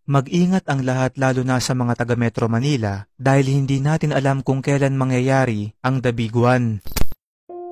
Mag-ingat ang lahat lalo na sa mga taga Metro Manila dahil hindi natin alam kung kailan mangyayari ang The Big One.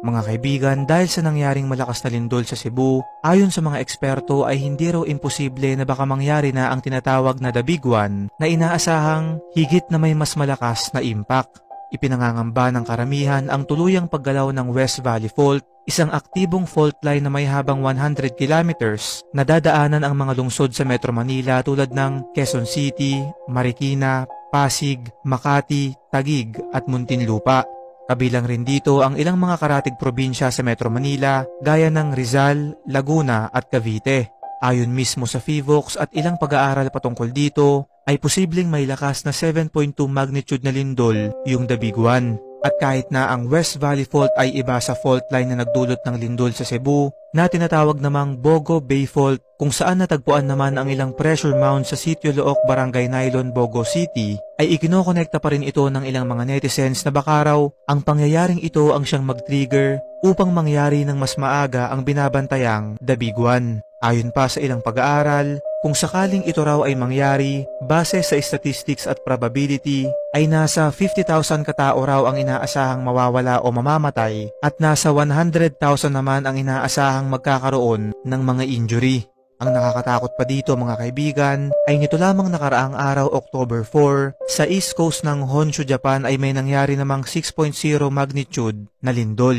Mga kaibigan, dahil sa nangyaring malakas na lindol sa Cebu, ayon sa mga eksperto ay hindi raw imposible na baka mangyari na ang tinatawag na The Big One na inaasahang higit na may mas malakas na impact. Ipinangangamba ng karamihan ang tuluyang paggalaw ng West Valley Fault, isang aktibong fault line na may habang 100 kilometers na dadaanan ang mga lungsod sa Metro Manila tulad ng Quezon City, Marikina, Pasig, Makati, Taguig at Muntinlupa. Kabilang rin dito ang ilang mga karatig probinsya sa Metro Manila gaya ng Rizal, Laguna at Cavite. Ayon mismo sa PHIVOLCS at ilang pag-aaral patungkol dito, ay posibleng may lakas na 7.2 magnitude na lindol yung The Big One. At kahit na ang West Valley Fault ay iba sa fault line na nagdulot ng lindol sa Cebu, na tinatawag namang Bogo Bay Fault kung saan natagpuan naman ang ilang pressure mound sa Sitio Looc, Barangay Nailon, Bogo City, ay ikinokonekta pa rin ito ng ilang mga netizens na baka raw ang pangyayaring ito ang siyang mag-trigger upang mangyari ng mas maaga ang binabantayang The Big One. Ayon pa sa ilang pag-aaral, kung sakaling ito raw ay mangyari, base sa statistics at probability, ay nasa 50,000 katao raw ang inaasahang mawawala o mamamatay at nasa 100,000 naman ang inaasahang magkakaroon ng mga injury. Ang nakakatakot pa dito mga kaibigan ay nito lamang nakaraang araw October 4 sa East Coast ng Honshu, Japan ay may nangyari namang 6.0 magnitude na lindol.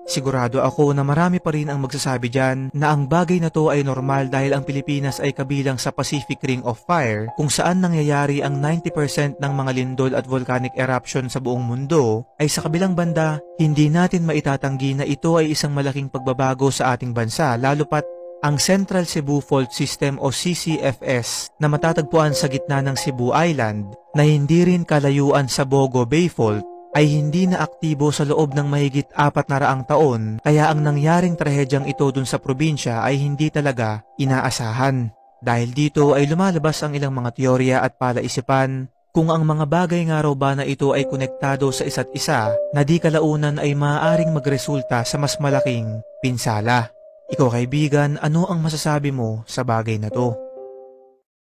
Sigurado ako na marami pa rin ang magsasabi dyan na ang bagay na to ay normal dahil ang Pilipinas ay kabilang sa Pacific Ring of Fire kung saan nangyayari ang 90% ng mga lindol at volcanic eruption sa buong mundo, ay sa kabilang banda, hindi natin maitatanggi na ito ay isang malaking pagbabago sa ating bansa lalo pat ang Central Cebu Fault System o CCFS na matatagpuan sa gitna ng Cebu Island na hindi rin kalayuan sa Bogo Bay Fault ay hindi na aktibo sa loob ng mahigit 400 taon kaya ang nangyaring trahedyang ito dun sa probinsya ay hindi talaga inaasahan. Dahil dito ay lumalabas ang ilang mga teorya at palaisipan kung ang mga bagay nga raw ba na ito ay konektado sa isa't isa na di kalaunan ay maaaring magresulta sa mas malaking pinsala. Ikaw kaibigan, ano ang masasabi mo sa bagay na to?